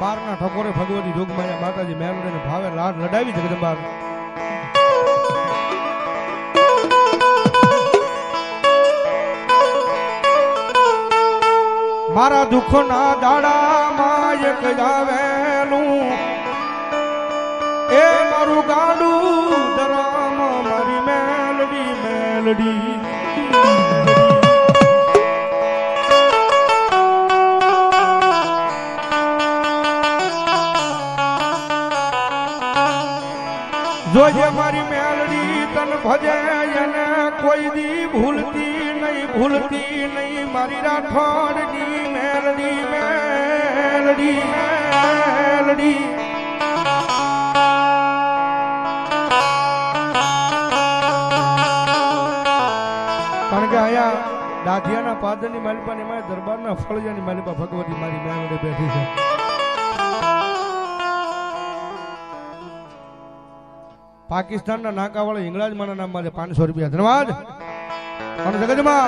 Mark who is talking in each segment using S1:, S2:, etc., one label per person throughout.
S1: બારના ઠકોરે ભગવતી જોગમાયા માતાજી મેલડીને ભાવે લાડ લડાવી જગદંબા મારા દુઃખના દાડામાં એક જાવેલું એ મારું ગાડું દરામ મારી મેલડી મેલડી જોજે મારી મેલડી તન ભજે એને કોઈ દી ભૂલતી નહીં મારી રાઠોડની મેલડી મેલડી મેલડી કારણ કે અહીંયા દાધિયાના પાદરની માલિપા ને દરબારના ફળિયાની માલિપા ભગવતી મારી મેલડી બેઠી છે. પાકિસ્તાનના નાકાવાળા ઇંગ્લાજમાના નામ માં 500 રૂપિયા ધન્યવાદ. અને જગતમાં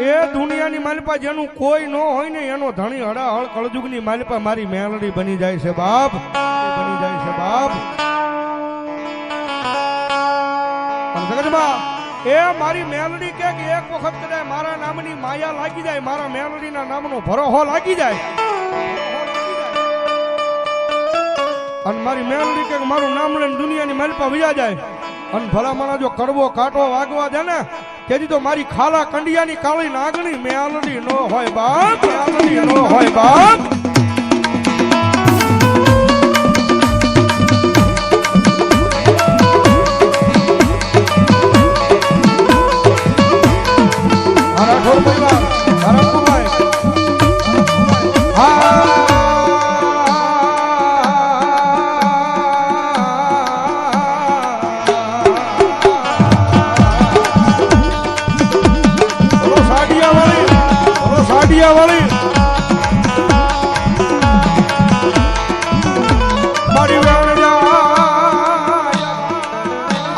S1: એ દુનિયાની માલિપા જેનું કોઈ ન હોય ને એનો ધણી હડાહળ કળજુગની માલિપા મારી મેલડી બની જાય છે બાપ, બની જાય છે બાપ. અને જગતમાં એ મારી મેલડી કે એક વખત કદાચ મારા નામની માયા લાગી જાય, મારા મેલડીના નામનો ભરોહો લાગી જાય અને મારી મેલડી કે મારું નામ લઈને દુનિયાની માલિપા વયા જાય અને ભલામણા જો કડવો કાંટો વાગવા દે ને તેથી તો મારી ખાલા કંડિયાની કાળી નાગણી મેલડી નો હોય બાપ, મેલડી નો હોય બાપ. રાઠોડ પરિવાર રામકુમાર વાળી મારી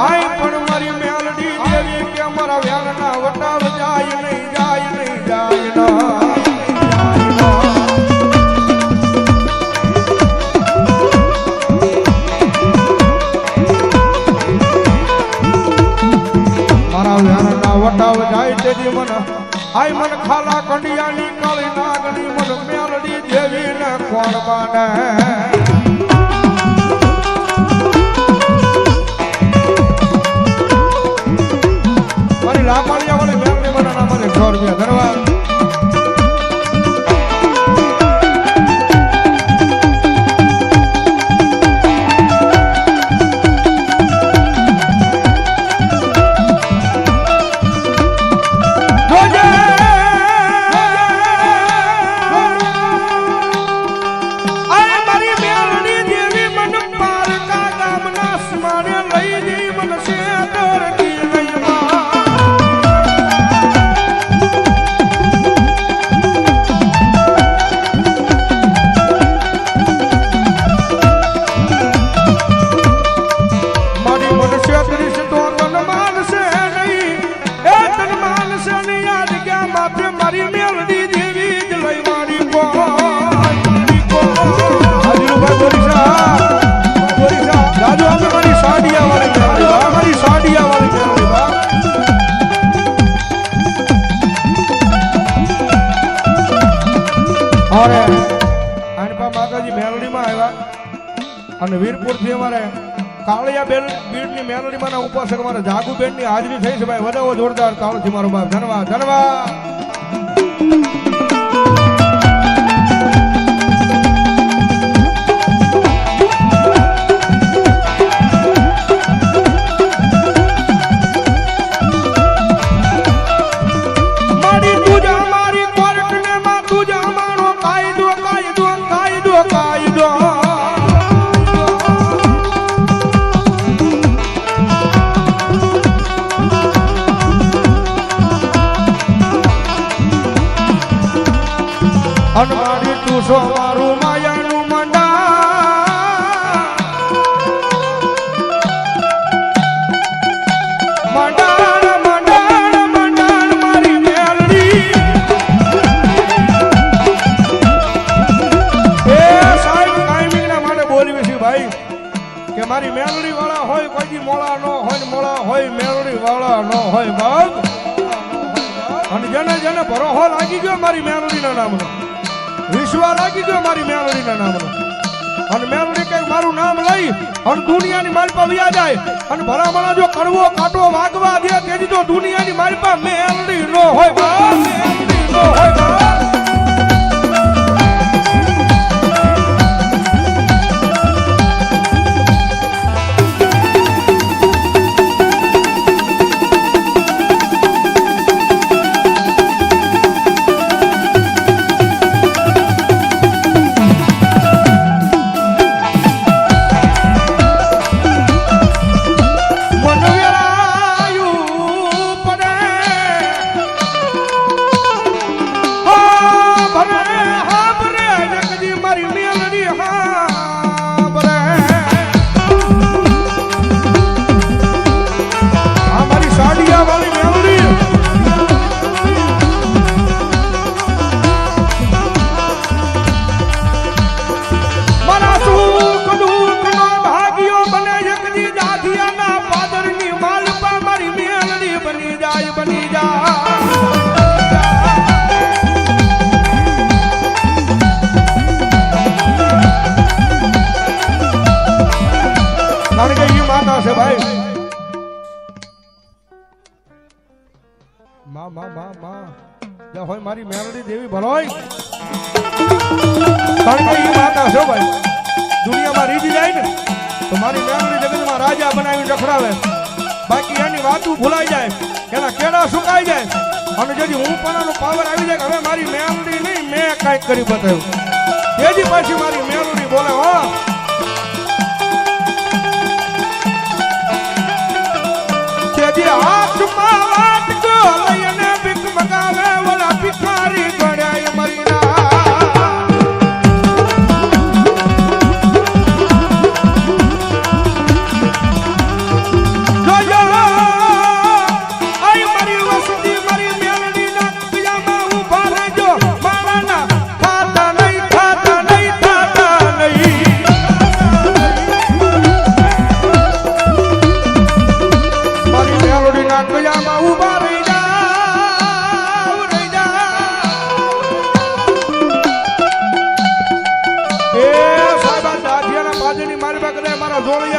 S1: આઈ પણ મારી મેલડી દેવી કે અમારા વ્યારના વટાવ જાય નહીં જાય નહીં જાય મારા વ્યારના વટાવ જાય તેથી મને આઈ મન ખાલા કંડિયાની કાળી નાગણી મન મેલડી દેવી ને કોણ બાને મારી લાપાળિયા વાળી મેલડી મને ના મને 100 રૂપિયા ધન્યવાદ. માતાજી મેલડીમાં આવ્યા અને વીરપુર થી અમારે કાળિયા બેન બીડની મેલડીમાં ઉપાસક અમારે જાગુબેન ની હાજરી થઈ છે ભાઈ, વધાવો જોરદાર તાળથી મારો બાપ. ધન્યવાદ ધન્યવાદ. અનમારી તું સો મારું માયાનું મંડાણ મારી મેલડી એ મારી મેલડી વાળા હોય કોઈ દી મોળા ન હોય ને મોળા હોય મેલડી વાળા ન હોય બાપ અને જેને જેને ભરોહો લાગી ગયો મારી મેલડીના નામનો વિશ્વાસ લાગી ગયો મારી મેલડીના નામનો અને મેલડી કઈ મારું નામ લઈ અને દુનિયાની માલપા વ્યા જાય અને ભલામણા જો કડવો કાંટો વાગવા દે તેથી તો દુનિયાની માલપા મેલડી નો હોય બાપ મેલડી નો હોય બાપ મારી મેલડી દેવી ભલોય કારણ કે એ માતા છે ભાઈ દુનિયામાં રીજી જાય ને તો મારી મેલડી જગતમાં રાજા બનાવી રખડાવે બાકી એની વાતું ભૂલાઈ જાય એના કેડા સુકાઈ જાય અને જેથી હું પણ પાવર આવી જાય હવે મારી મેલડી નહીં મેં કાંઈક કરી બતાવ્યું તેજી પાછી મારી મેલડી બોલે હો તેજી હાથમાં વાટકો લઈને ભીખ મગાવે ઓલા ભિખારી ગણાય મરીના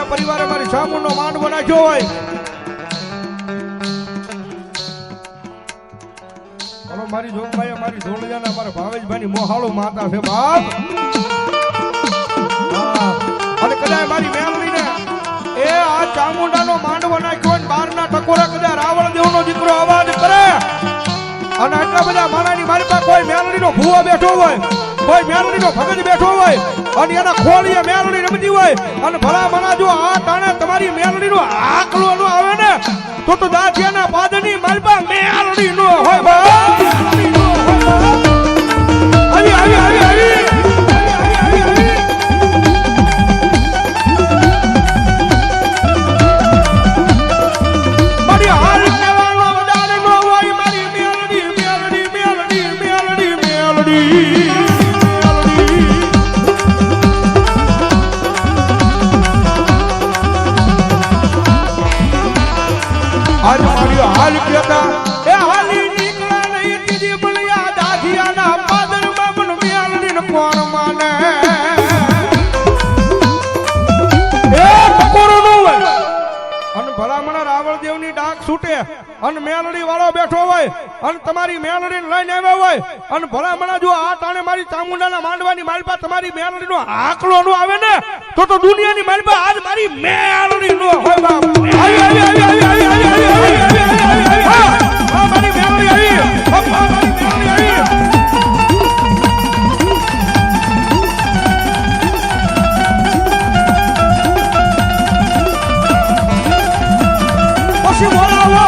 S1: પરિવારે મારી સામુનો માંડવો નાખ્યો હોય હલો મારી જોગભાઈ મારી ધોળિયાના મારા ભાવેશભાઈની મોહાળો માતા છે બાપ અને કદાચ મારી મેલડીને એ આ ચામુંડાનો માંડવો નાખ્યો ને બારના ટકોરા કદાચ રાવણ દેવનો દીકરો અવાજ કરે અને આટલા બધા માણાની મારી પાસે કોઈ મેલડીનો ભૂવો બેઠો હોય કોઈ મેલડીનો ભગત બેઠો હોય અને એના ખોળીએ મેલડી રમતી હોય અને ભલા મના જો આ તાણે તમારી મેલડીનો આકલો નો આવે ને તો દાઢિયાના પાદની માલપા મેલડી નો હોય આવી આવી આવી આવી મારી હાલ કહેવાનો વધારે નો હોય મારી મેલડી મેલડી મેલડી મેલડી મેલડી आज मारी हाल कहता ए हाली निकला नहीं तेरी बलिया दाधिया ना पादर बाबन मेलडी न कोण माने ए ટકોરો નો હોય અન ભલામણા રાવણ દેવની ડાક છૂટે અન મેલડી વાળો બેઠો હોય અન તમારી મેલડી લઈને આવ્યા હોય અન ભલામણા જો આ તાણે મારી ચામુંડાના માંડવાની માલપા તમારી મેલડીનો આકલો નો આવે ને તો દુનિયાની માલપા આજ મારી મેલડી નો હોય બાપ આવી આવી આવી આવી આવી મારી મેલડી આવી મારી મેલડી આવી પછી બોલાવો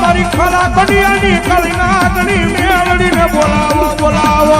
S1: મારી ખરા કડિયાની કલનાગની મેલડીને બોલાવો બોલાવો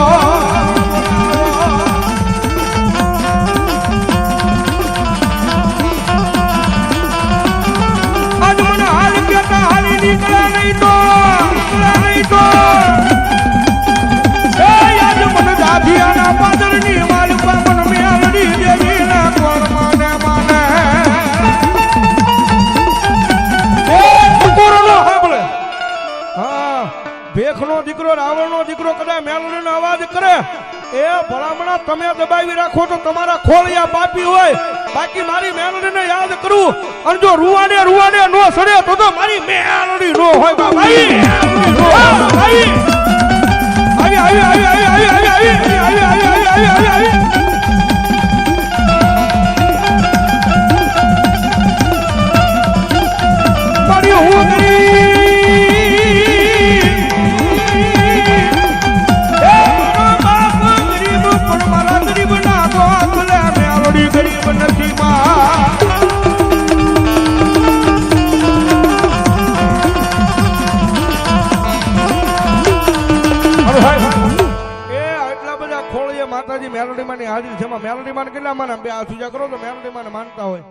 S1: બધા મેલડીનો અવાજ કરે એ ભલામણા તમે દબાવી રાખો તો તમારા ખોળિયા પાપી હોય બાકી મારી મેલડીને યાદ કરું અને જો રૂવાડે નો સડે તો મારી મેલડી નો હોય બાબા આવી હું ગરીબ નથી માતાજી મેલોડી માં ની હાજરી છે મેલોડી માં કેટલા માને બે હાથ ઊંચા કરો તો મેલોડી માં માનતા હોય